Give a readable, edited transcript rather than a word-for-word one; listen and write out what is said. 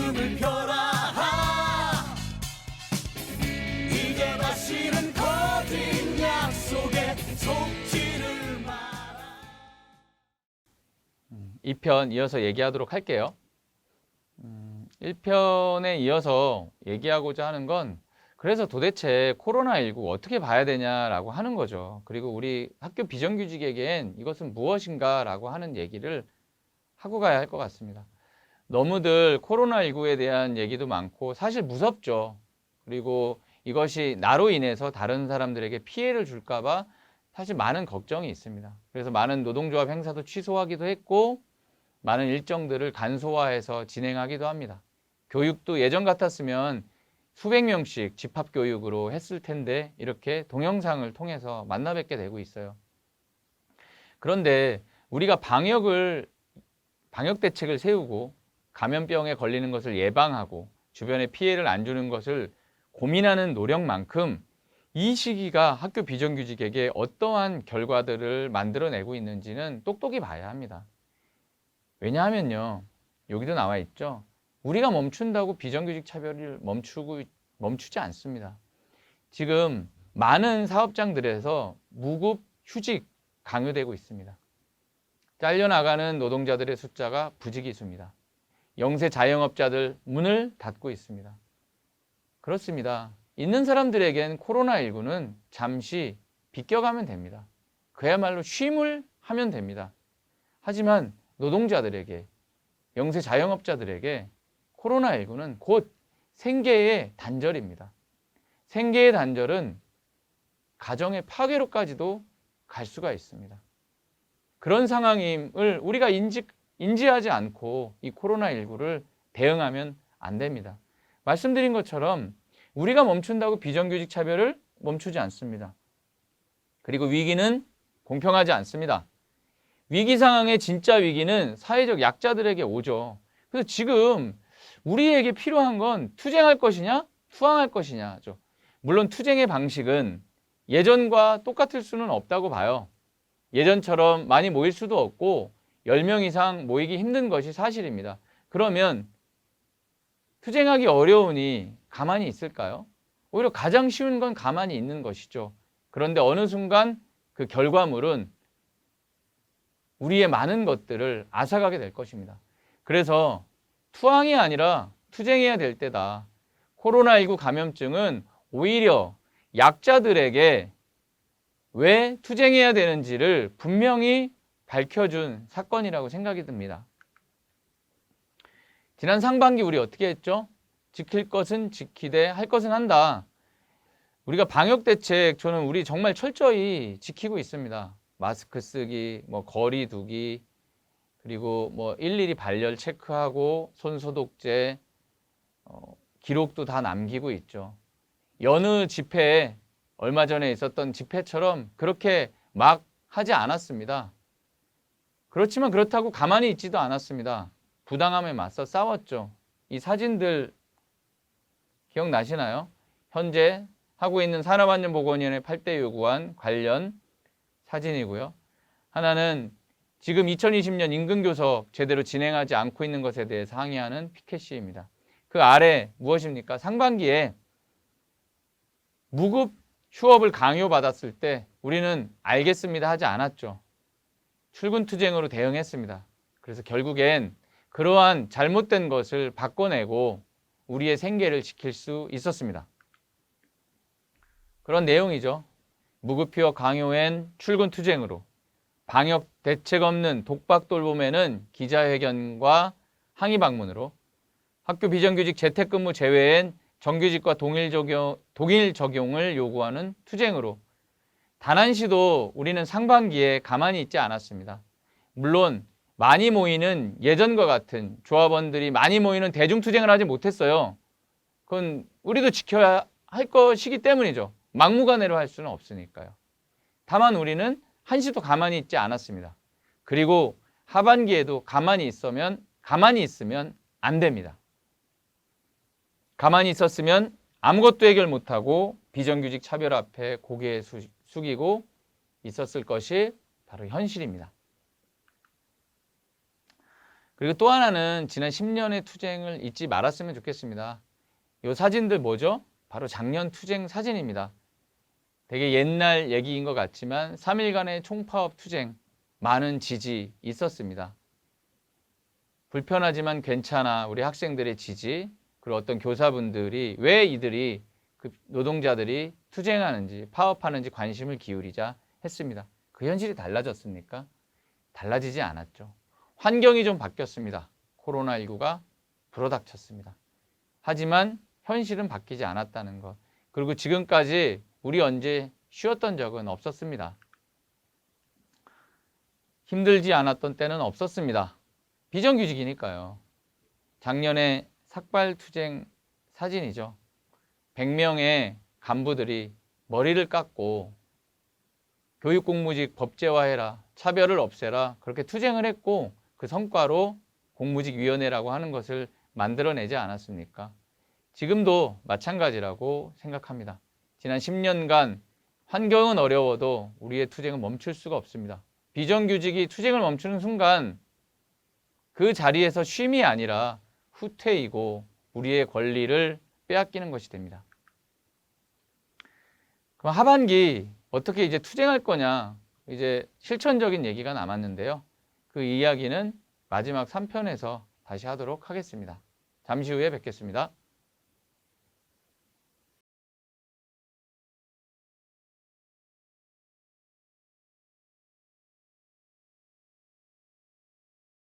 웃음을 펴라. 이제 다시는 거짓 약속에 속지를 마라. 2편 이어서 얘기하도록 할게요. 1편에 이어서 얘기하고자 하는 건 그래서 도대체 코로나19 어떻게 봐야 되냐라고 하는 거죠. 그리고 우리 학교 비정규직에겐 이것은 무엇인가 라고 하는 얘기를 하고 가야 할 것 같습니다. 너무들 코로나19에 대한 얘기도 많고 사실 무섭죠. 그리고 이것이 나로 인해서 다른 사람들에게 피해를 줄까 봐 사실 많은 걱정이 있습니다. 그래서 많은 노동조합 행사도 취소하기도 했고 많은 일정들을 간소화해서 진행하기도 합니다. 교육도 예전 같았으면 수백 명씩 집합교육으로 했을 텐데 이렇게 동영상을 통해서 만나 뵙게 되고 있어요. 그런데 우리가 방역 대책을 세우고 감염병에 걸리는 것을 예방하고 주변에 피해를 안 주는 것을 고민하는 노력만큼 이 시기가 학교 비정규직에게 어떠한 결과들을 만들어내고 있는지는 똑똑히 봐야 합니다. 왜냐하면요, 여기도 나와 있죠. 우리가 멈춘다고 비정규직 차별을 멈추지 않습니다. 지금 많은 사업장들에서 무급 휴직 강요되고 있습니다. 잘려나가는 노동자들의 숫자가 부지기수입니다. 영세 자영업자들 문을 닫고 있습니다. 그렇습니다. 있는 사람들에겐 코로나19는 잠시 비껴가면 됩니다. 그야말로 쉼을 하면 됩니다. 하지만 노동자들에게, 영세 자영업자들에게 코로나19는 곧 생계의 단절입니다. 생계의 단절은 가정의 파괴로까지도 갈 수가 있습니다. 그런 상황임을 우리가 인지하지 않고 이 코로나19를 대응하면 안 됩니다. 말씀드린 것처럼 우리가 멈춘다고 비정규직 차별을 멈추지 않습니다. 그리고 위기는 공평하지 않습니다. 위기 상황의 진짜 위기는 사회적 약자들에게 오죠. 그래서 지금 우리에게 필요한 건 투쟁할 것이냐, 투항할 것이냐죠. 물론 투쟁의 방식은 예전과 똑같을 수는 없다고 봐요. 예전처럼 많이 모일 수도 없고 10명 이상 모이기 힘든 것이 사실입니다. 그러면 투쟁하기 어려우니 가만히 있을까요? 오히려 가장 쉬운 건 가만히 있는 것이죠. 그런데 어느 순간 그 결과물은 우리의 많은 것들을 앗아가게 될 것입니다. 그래서 투항이 아니라 투쟁해야 될 때다. 코로나19 감염증은 오히려 약자들에게 왜 투쟁해야 되는지를 분명히 밝혀준 사건이라고 생각이 듭니다. 지난 상반기 우리 어떻게 했죠? 지킬 것은 지키되 할 것은 한다. 우리가 방역 대책 저는 우리 정말 철저히 지키고 있습니다. 마스크 쓰기, 거리 두기, 그리고 일일이 발열 체크하고 손 소독제, 기록도 다 남기고 있죠. 여느 집회에 얼마 전에 있었던 집회처럼 그렇게 막 하지 않았습니다. 그렇지만 그렇다고 가만히 있지도 않았습니다. 부당함에 맞서 싸웠죠. 이 사진들 기억나시나요? 현재 하고 있는 산업안전보건위원회 8대 요구안 관련 사진이고요. 하나는 지금 2020년 임금교섭 제대로 진행하지 않고 있는 것에 대해서 항의하는 피켓 시위입니다. 그 아래 무엇입니까? 상반기에 무급 휴업을 강요받았을 때 우리는 알겠습니다 하지 않았죠. 출근 투쟁으로 대응했습니다. 그래서 결국엔 그러한 잘못된 것을 바꿔내고 우리의 생계를 지킬 수 있었습니다. 그런 내용이죠. 무급 휴업 강요엔 출근 투쟁으로, 방역 대책 없는 독박 돌봄에는 기자회견과 항의 방문으로, 학교 비정규직 재택근무 제외엔 정규직과 동일 적용을 요구하는 투쟁으로 단 한시도 우리는 상반기에 가만히 있지 않았습니다. 물론 많이 모이는 예전과 같은 조합원들이 많이 모이는 대중투쟁을 하지 못했어요. 그건 우리도 지켜야 할 것이기 때문이죠. 막무가내로 할 수는 없으니까요. 다만 우리는 한시도 가만히 있지 않았습니다. 그리고 하반기에도 가만히 있으면 안 됩니다. 가만히 있었으면 아무것도 해결 못하고 비정규직 차별 앞에 고개 숙이고 있었을 것이 바로 현실입니다. 그리고 또 하나는 지난 10년의 투쟁을 잊지 말았으면 좋겠습니다. 이 사진들 뭐죠? 바로 작년 투쟁 사진입니다. 되게 옛날 얘기인 것 같지만 3일간의 총파업 투쟁, 많은 지지 있었습니다. 불편하지만 괜찮아 우리 학생들의 지지, 그리고 어떤 교사분들이 왜 이들이 그 노동자들이 투쟁하는지 파업하는지 관심을 기울이자 했습니다. 그 현실이 달라졌습니까? 달라지지 않았죠. 환경이 좀 바뀌었습니다. 코로나19가 불어닥쳤습니다. 하지만 현실은 바뀌지 않았다는 것. 그리고 지금까지 우리 언제 쉬었던 적은 없었습니다. 힘들지 않았던 때는 없었습니다. 비정규직이니까요. 작년에 삭발투쟁 사진이죠. 100명의 간부들이 머리를 깎고 교육공무직 법제화해라, 차별을 없애라 그렇게 투쟁을 했고 그 성과로 공무직위원회라고 하는 것을 만들어내지 않았습니까? 지금도 마찬가지라고 생각합니다. 지난 10년간 환경은 어려워도 우리의 투쟁은 멈출 수가 없습니다. 비정규직이 투쟁을 멈추는 순간 그 자리에서 쉼이 아니라 후퇴이고 우리의 권리를 빼앗기는 것이 됩니다. 그럼 하반기 어떻게 이제 투쟁할 거냐, 이제 실천적인 얘기가 남았는데요. 그 이야기는 마지막 3편에서 다시 하도록 하겠습니다. 잠시 후에 뵙겠습니다.